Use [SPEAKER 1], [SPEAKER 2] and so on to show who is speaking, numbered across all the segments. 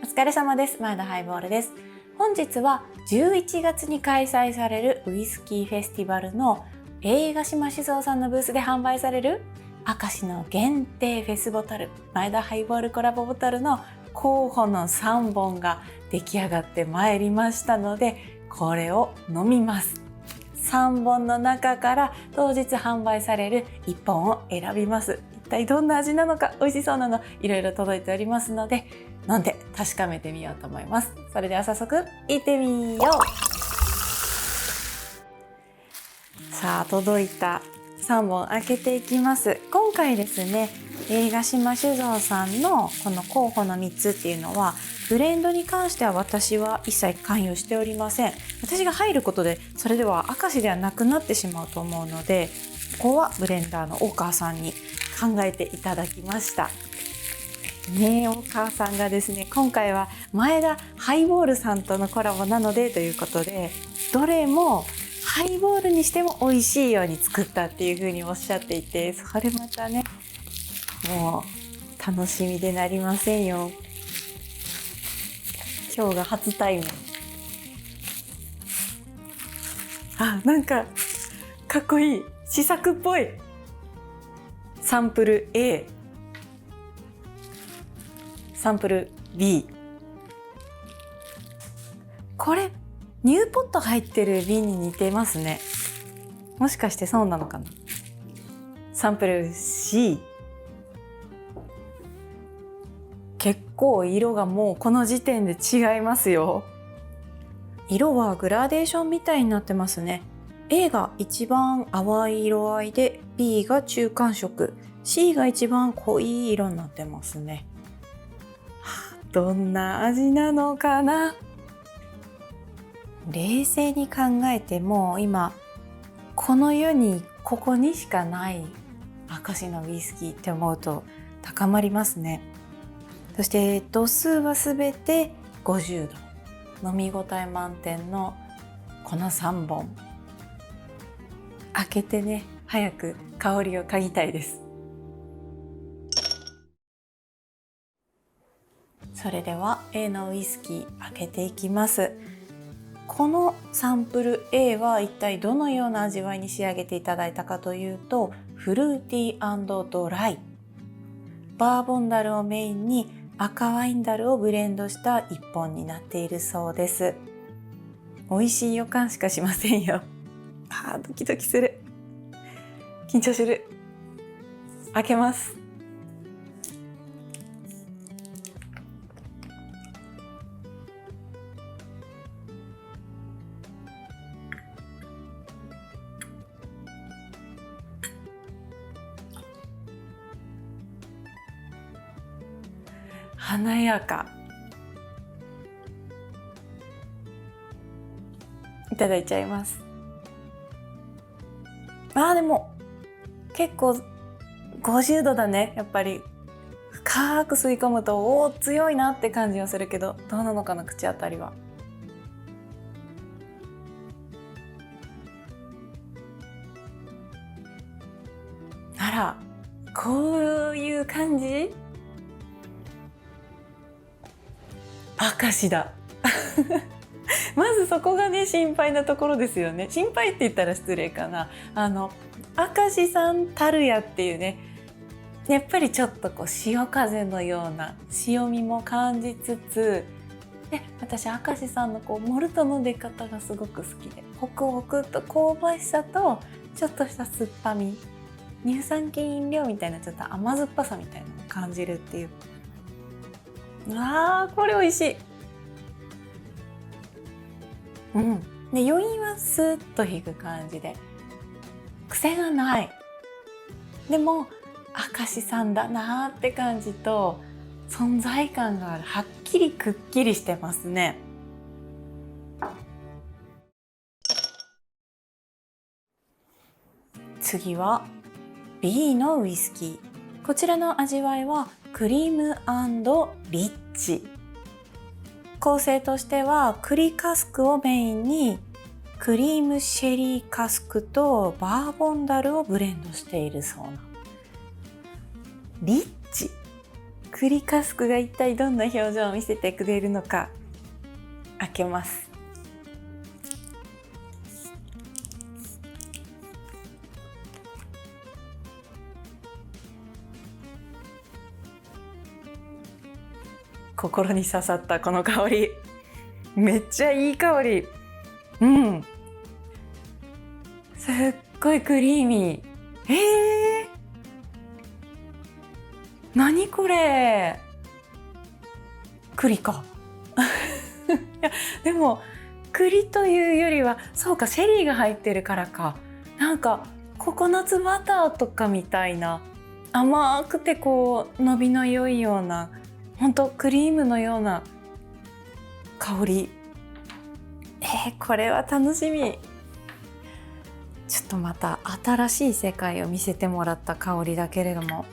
[SPEAKER 1] お疲れ様です。前田ハイボールです。本日は11月に開催されるウイスキーフェスティバルの映画島酒造さんのブースで販売される明石の限定フェスボトル、前田ハイボールコラボボトルの候補の3本が出来上がってまいりましたので、これを飲みます。3本の中から当日販売される1本を選びます。一体どんな味なのか、美味しそうなのいろいろ届いておりますので、飲んで確かめてみようと思います。それでは早速行ってみよう。さあ、届いた3本開けていきます。今回ですね、映画島酒造さんのこの候補の3つっていうのは、ブレンドに関しては私は一切関与しておりません。私が入ることでそれでは明石ではなくなってしまうと思うので、ここはブレンダーの大川さんに考えていただきましたね。大川さんがですね、今回は前田ハイボールさんとのコラボなのでということで、どれもハイボールにしても美味しいように作ったっていう風におっしゃっていて、それまたね、もう楽しみでなりませんよ。今日が初対面。あ、なんかかっこいい、試作っぽい。サンプル A、 サンプル B。 これニューポット入ってる瓶に似てますね。もしかしてそうなのかな。サンプル C。 結構色がもうこの時点で違いますよ。色はグラデーションみたいになってますね。A が一番淡い色合いで、 B が中間色、 C が一番濃い色になってますね。どんな味なのかな。冷静に考えても今この世にここにしかない明石のウイスキーって思うと高まりますね。そして度数はすべて50度、飲み応え満点のこの3本開けてね、早く香りを嗅ぎたいです。それでは A のウイスキー開けていきます。このサンプル A は一体どのような味わいに仕上げていただいたかというと、フルーティー&ドライ、バーボンダルをメインに赤ワインダルをブレンドした一本になっているそうです。美味しい予感しかしませんよ。ドキドキする、緊張する。開けます。華やか。いただいちゃいます。でも結構50度だね。やっぱり深く吸い込むと強いなって感じはするけど、どうなのかな、口当たりは。あら、こういう感じ。明石だまずそこがね、心配なところですよね。心配って言ったら失礼かな。明石さんたるやっていうね、やっぱりちょっとこう潮風のような潮みも感じつつ、で私明石さんのこうモルトの出方がすごく好きで、ホクホクと香ばしさとちょっとした酸っぱみ、乳酸菌飲料みたいなちょっと甘酸っぱさみたいなのを感じるっていう。これ美味しい。で余韻はスーッと引く感じで、癖がない。でも明石さんだなって感じと存在感がある。はっきりくっきりしてますね。次は B のウイスキー。こちらの味わいはクリーム&リッチ。構成としては栗カスクをメインにクリームシェリーカスクとバーボンダルをブレンドしているそうな。リッチ、栗カスクが一体どんな表情を見せてくれるのか。開けます。心に刺さったこの香り、めっちゃいい香り。すっごいクリーミー。何これ。栗か。いやでも栗というよりは、そうか、シェリーが入ってるからか。なんかココナッツバターとかみたいな、甘くてこう伸びの良いような、ほんとクリームのような香り。これは楽しみ。ちょっとまた新しい世界を見せてもらった香りだけれども、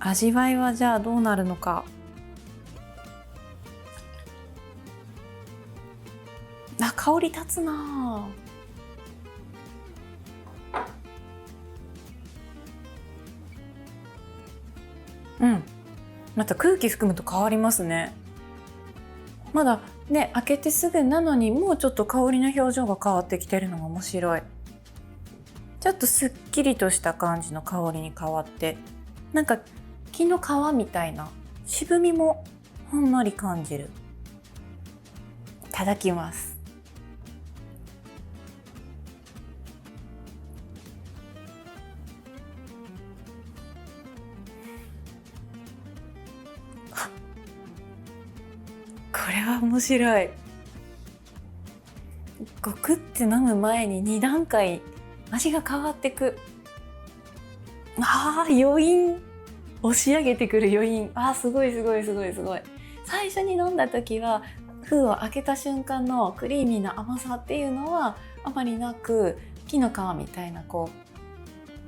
[SPEAKER 1] 味わいはじゃあどうなるのか。香り立つなあ。また空気含むと変わりますね。まだね、開けてすぐなのにもうちょっと香りの表情が変わってきてるのが面白い。ちょっとすっきりとした感じの香りに変わって、なんか木の皮みたいな渋みもほんのり感じる。いただきます。これは面白い。ごくって飲む前に2段階味が変わってく。余韻、押し上げてくる余韻。すごいすごいすごいすごい。最初に飲んだ時は封を開けた瞬間のクリーミーな甘さっていうのはあまりなく、木の皮みたいなこ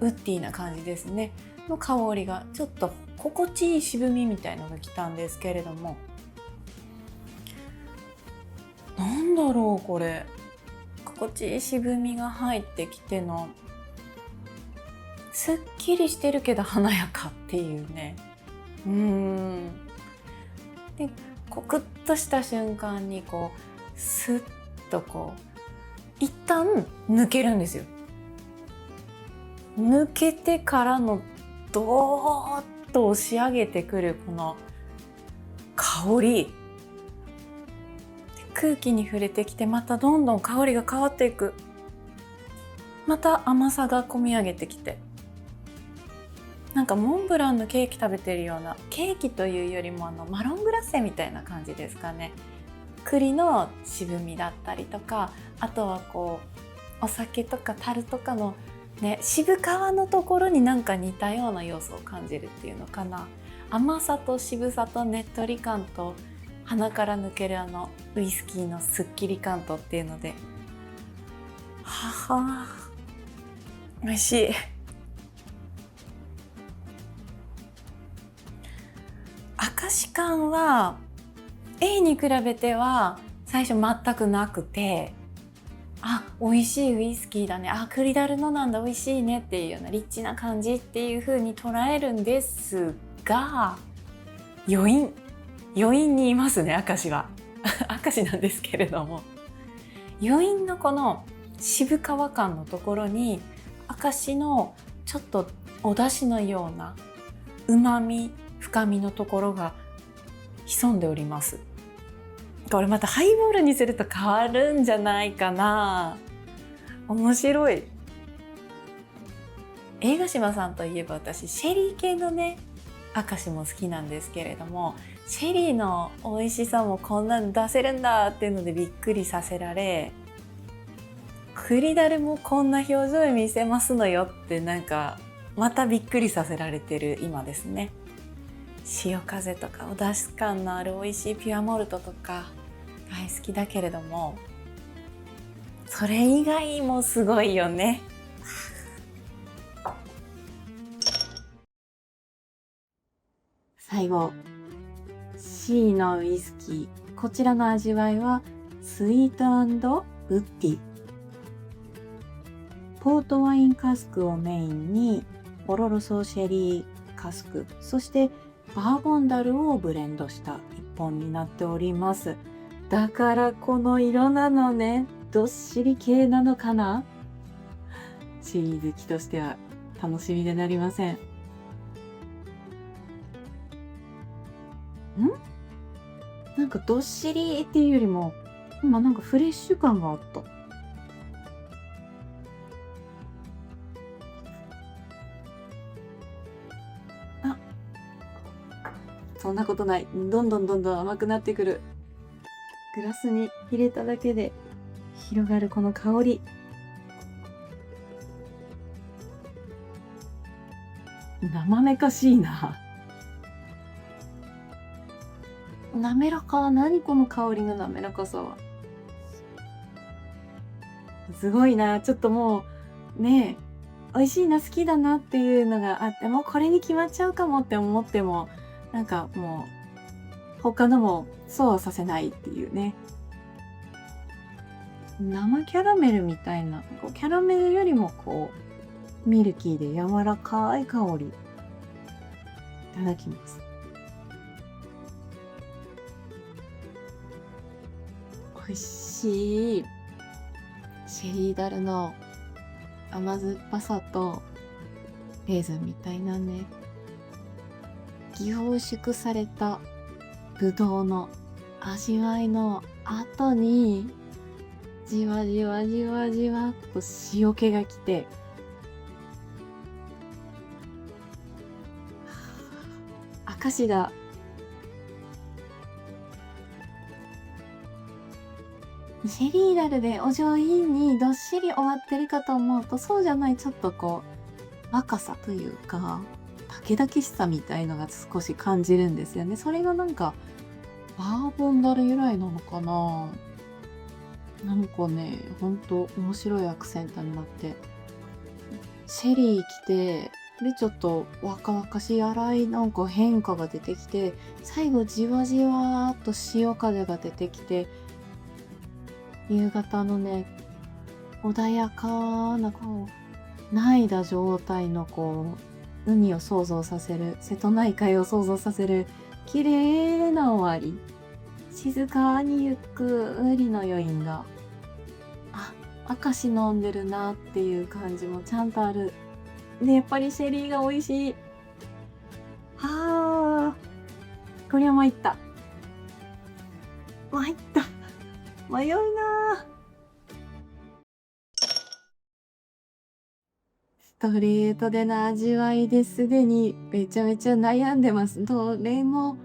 [SPEAKER 1] うウッディな感じですねの香りが、ちょっと心地いい渋みみたいなのが来たんですけれども、なんだろうこれ。心地いい渋みが入ってきての、すっきりしてるけど華やかっていうね。でコクッとした瞬間にこうスッとこう一旦抜けるんですよ。抜けてからのドーッと押し上げてくるこの香り、空気に触れてきて、またどんどん香りが変わっていく。また甘さがこみ上げてきて、なんかモンブランのケーキ食べてるような、ケーキというよりもマロングラッセみたいな感じですかね。栗の渋みだったりとか、あとはこうお酒とか樽とかのね、渋皮のところになんか似たような要素を感じるっていうのかな。甘さと渋さとねっとり感と、鼻から抜けるウイスキーのすっきり感とっていうので、美味しい。明石感は A に比べては最初全くなくて、美味しいウイスキーだね、栗だるのなんだ、美味しいねっていうようなリッチな感じっていう風に捉えるんですが、余韻にいますね、明石は。明石なんですけれども、余韻のこの渋皮感のところに明石のちょっとお出汁のような旨味深みのところが潜んでおります。これまたハイボールにすると変わるんじゃないかな。面白い。映画島さんといえば、私シェリー系のね明石も好きなんですけれども、シェリーの美味しさもこんなの出せるんだっていうのでびっくりさせられ、栗だるもこんな表情で見せますのよって、なんかまたびっくりさせられてる今ですね。潮風とかお出汁感のある美味しいピュアモルトとか大好きだけれども、それ以外もすごいよね。最後 C のウイスキー、こちらの味わいはスイート&ウッディ。ポートワインカスクをメインにオロロソシェリーカスク、そしてバーボンダルをブレンドした一本になっております。だからこの色なのね。どっしり系なのかな。シェリー好きとしては楽しみでなりません。なんかどっしりっていうよりも今なんかフレッシュ感があった。あ、そんなことない。どんどん甘くなってくる。グラスに入れただけで広がるこの香り。生めかしいな。滑らか。何この香りの滑らかさは。すごいな。ちょっともうねえ、美味しいな、好きだなっていうのがあって、もうこれに決まっちゃうかもって思っても、なんかもう他のもそうはさせないっていうね。生キャラメルみたいな、こうキャラメルよりもこうミルキーで柔らかい香り。いただきます。美味しい。シェリーダルの甘酸っぱさとレーズンみたいなね、凝縮されたぶどうの味わいの後にじわじわじわじわっと塩気がきて、証だ。シェリーダルでお上品にどっしり終わってるかと思うと、そうじゃない、ちょっとこう若さというか竹々しさみたいのが少し感じるんですよね。それがなんかバーボンダル由来なのかな。なんかね、ほんと面白いアクセントになって、シェリー来て、でちょっと若々しい粗いなんか変化が出てきて、最後じわじわーっと潮風が出てきて、夕方のね穏やかなこうないだ状態のこう海を想像させる、瀬戸内海を想像させる綺麗な終わり。静かにゆっくりの余韻が、明石飲んでるなっていう感じもちゃんとある。でやっぱりシェリーが美味しい。これは参った。迷うな。ストレートでの味わいですでにめちゃめちゃ悩んでます。どれも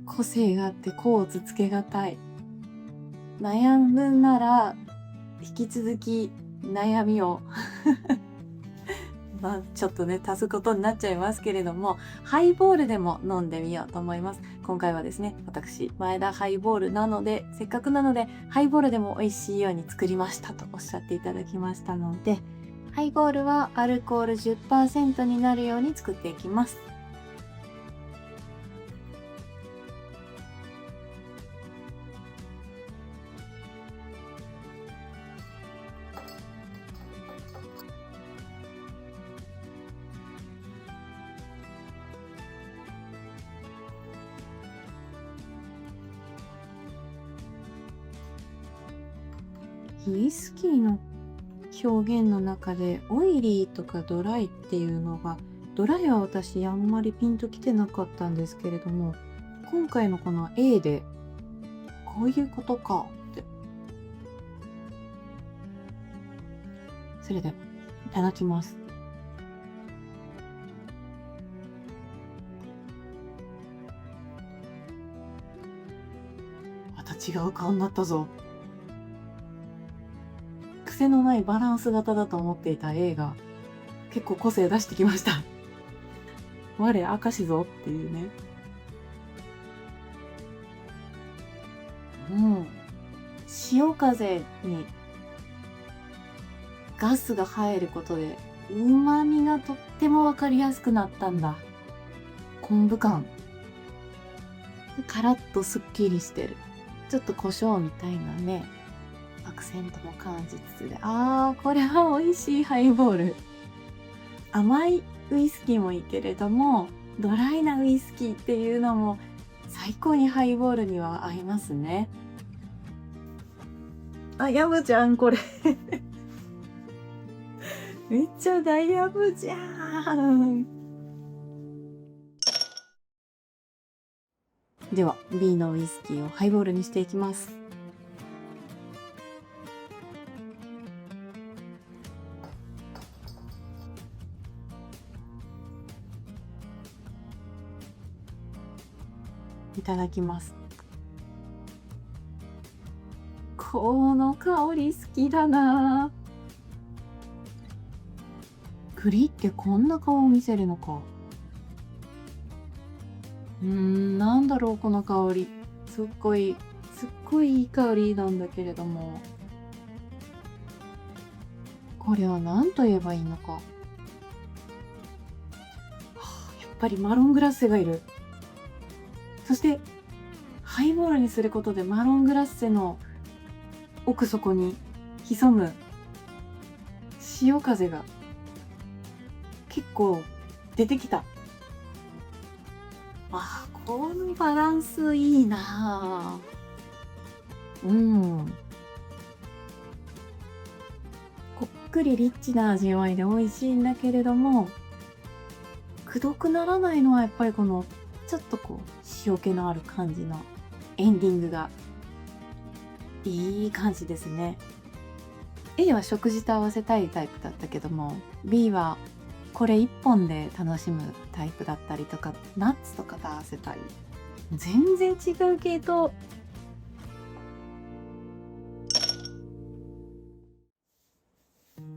[SPEAKER 1] 個性があって甲乙つけがたい。悩むなら引き続き悩みをちょっとね足すことになっちゃいますけれども、ハイボールでも飲んでみようと思います。今回はですね、私前田ハイボールなので、せっかくなのでハイボールでも美味しいように作りましたとおっしゃっていただきましたので、ハイボールはアルコール 10% になるように作っていきます。ウイスキーの表現の中でオイリーとかドライっていうのが、ドライは私あんまりピンときてなかったんですけれども、今回のこの A でこういうことかって。それではいただきます。また違う顔になったぞ。癖のないバランス型だと思っていた A が結構個性出してきました。我明石ぞっていうね。潮風にガスが入ることで旨味がとっても分かりやすくなったんだ。昆布感。カラッとすっきりしてる。ちょっと胡椒みたいなね、アクセントも感じつつで、これは美味しいハイボール。甘いウイスキーもいいけれども、ドライなウイスキーっていうのも最高にハイボールには合いますね。あ、ヤブじゃんこれめっちゃ大ヤブじゃん。では B のウイスキーをハイボールにしていきます。いただきます。この香り好きだな。栗ってこんな顔を見せるのか。なんだろうこの香り。すっごいいい香りなんだけれども、これは何と言えばいいのか。やっぱりマロングラッセがいる。そしてハイボールにすることでマロングラッセの奥底に潜む潮風が結構出てきた。このバランスいいな。こっくりリッチな味わいで美味しいんだけれども、くどくならないのはやっぱりこのちょっとこう塩気のある感じのエンディングがいい感じですね。A は食事と合わせたいタイプだったけども、 B はこれ1本で楽しむタイプだったりとか、ナッツとかと合わせたり、全然違う系統。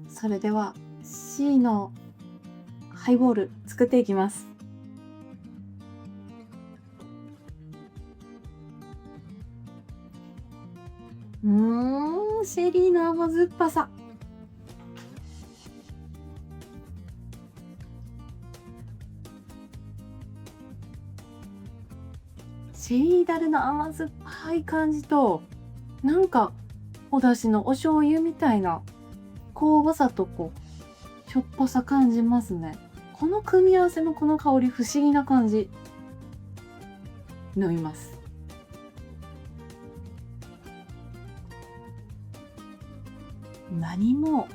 [SPEAKER 1] それでは C のハイボール作っていきます。シェリーの甘酸っぱさ。シェリーダルの甘酸っぱい感じと、なんかお出汁のお醤油みたいな香ばさとこうしょっぱさ感じますね。この組み合わせのこの香り不思議な感じ。飲みます。何も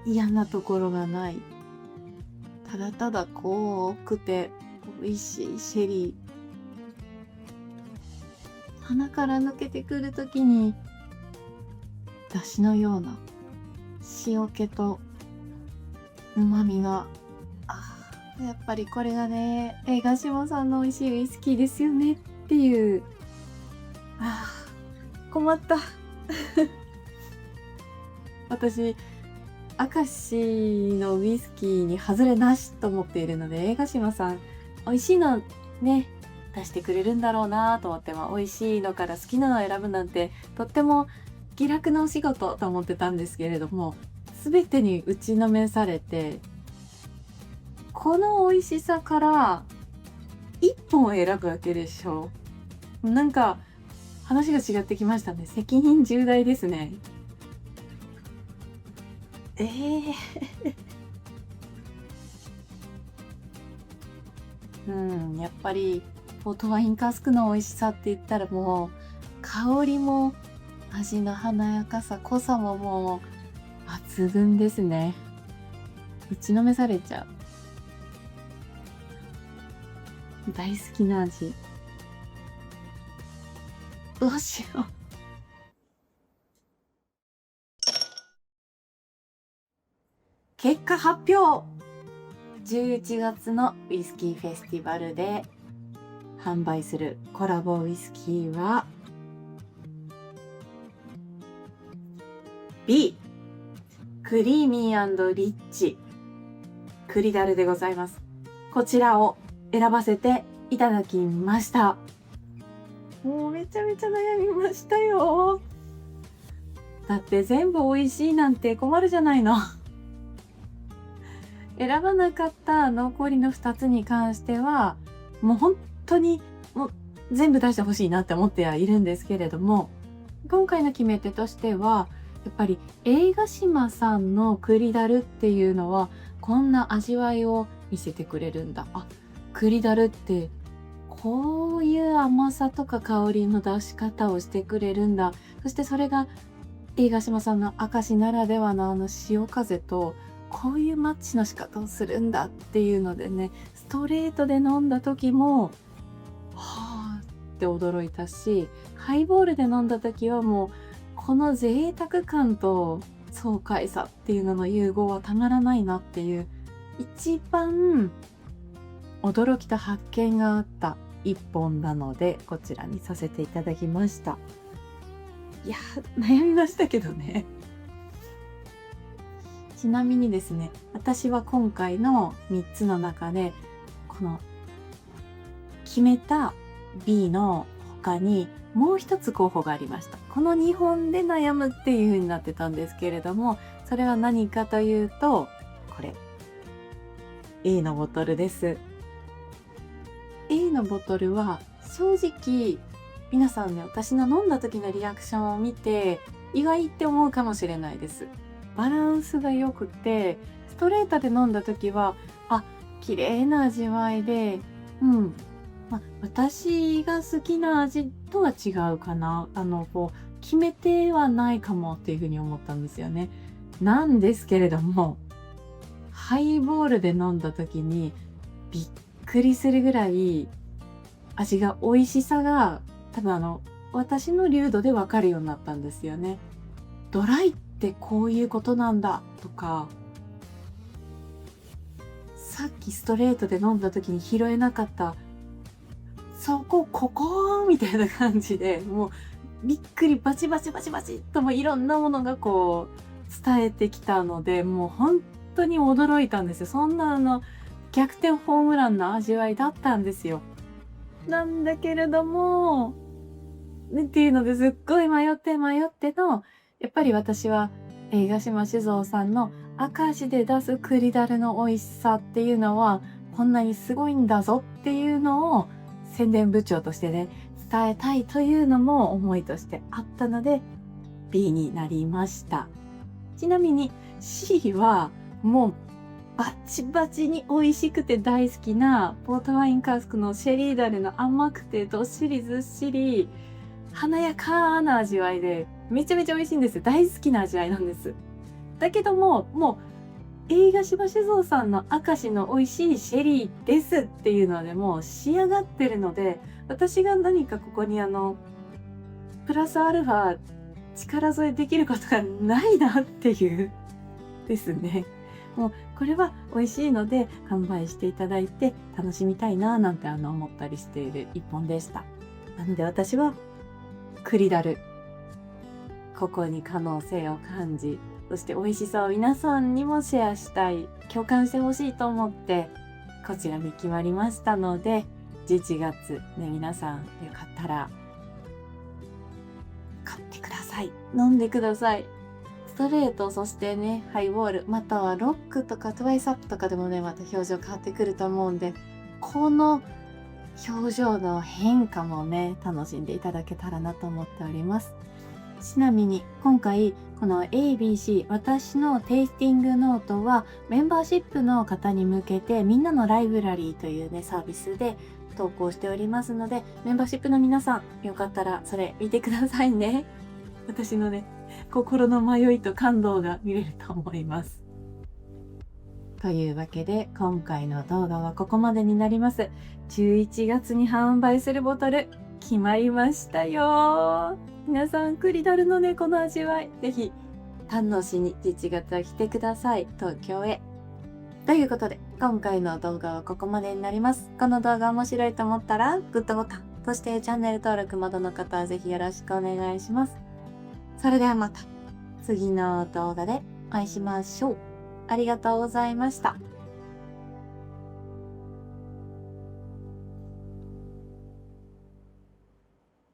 [SPEAKER 1] 嫌なところがない。ただただ濃くて美味しいシェリー。鼻から抜けてくるときに出汁のような塩気と旨味が、やっぱりこれがね、江島さんの美味しいウイスキーですよねっていう。困った私明石のウイスキーに外れなしと思っているので、江島さん美味しいのね出してくれるんだろうなと思って、美味しいのから好きなのを選ぶなんてとっても気楽なお仕事と思ってたんですけれども、全てに打ちのめされて、この美味しさから一本を選ぶわけでしょ。なんか話が違ってきましたね。責任重大ですね。やっぱりポートワインカスクの美味しさって言ったら、もう香りも味の華やかさ、濃さももう抜群ですね。打ちのめされちゃう。大好きな味。どうしよう。結果発表。11月のウイスキーフェスティバルで販売するコラボウイスキーは B、 クリーミー&リッチクリダルでございます。こちらを選ばせていただきました。もうめちゃめちゃ悩みましたよ。だって全部美味しいなんて困るじゃないの。選ばなかった残りの2つに関してはもう本当にもう全部出してほしいなって思ってはいるんですけれども、今回の決め手としてはやっぱり映画島さんのクリダルっていうのはこんな味わいを見せてくれるんだ、
[SPEAKER 2] 栗だるってこういう甘さとか香りの出し方をしてくれるんだ。そしてそれが飯ヶ島さんの明石ならではの潮風とこういうマッチの仕方をするんだっていうのでね、ストレートで飲んだ時もはあって驚いたし、ハイボールで飲んだ時はもうこの贅沢感と爽快さっていうのの融合はたまらないなっていう、一番驚きと発見があった一本なので、こちらにさせていただきました。いや悩みましたけどね。ちなみにですね、私は今回の3つの中でこの決めた B の他にもう一つ候補がありました。この2本で悩むっていう風になってたんですけれども、それは何かというと、これ A のボトルです。A のボトルは正直皆さんね、私の飲んだ時のリアクションを見て意外って思うかもしれないです。バランスが良くて、ストレートで飲んだ時は綺麗な味わいで、私が好きな味とは違うかな。決め手はないかもっていうふうに思ったんですよね。なんですけれども、ハイボールで飲んだ時にびっくりするぐらい味が美味しさが多分私の流度でわかるようになったんですよね。ドライってこういうことなんだとか、さっきストレートで飲んだ時に拾えなかったここみたいな感じで、もうびっくりバチバチバチバチともいろんなものがこう伝えてきたので、もう本当に驚いたんですよ。そんな逆転ホームランの味わいだったんですよ。なんだけれどもっていうのですっごい迷っての、やっぱり私は飯ヶ島酒造さんの明石で出す栗だるの美味しさっていうのはこんなにすごいんだぞっていうのを宣伝部長としてね、伝えたいというのも思いとしてあったので B になりました。ちなみに C はもうバチバチに美味しくて大好きなポートワインカスクのシェリーダレの甘くてどっしりずっしり華やかな味わいでめちゃめちゃ美味しいんです。大好きな味わいなんです。だけども、もう飯ヶ島酒造さんの明石の美味しいシェリーですっていうのでもう仕上がってるので、私が何かここにプラスアルファ力添えできることがないなっていうですね。もうこれは美味しいので販売していただいて楽しみたいななんて思ったりしている一本でした。なので私は栗だる、ここに可能性を感じ、そして美味しさを皆さんにもシェアしたい、共感してほしいと思ってこちらに決まりましたので、11月ね、皆さんよかったら買ってください。飲んでください。ストレート、そしてね、ハイボール、またはロックとかトワイスアップとかでもね、また表情変わってくると思うんで、この表情の変化もね、楽しんでいただけたらなと思っております。ちなみに今回この ABC 私のテイスティングノートはメンバーシップの方に向けてみんなのライブラリーというねサービスで投稿しておりますので、メンバーシップの皆さんよかったらそれ見てくださいね。私のね心の迷いと感動が見れると思います。というわけで今回の動画はここまでになります。11月に販売するボトル決まりましたよ。皆さん栗だるのねこの味わいぜひ堪能しに11月は来てください、東京へ。ということで今回の動画はここまでになります。この動画面白いと思ったらグッドボタン、そしてチャンネル登録まだの方はぜひよろしくお願いします。それではまた次の動画でお会いしましょう。ありがとうございました。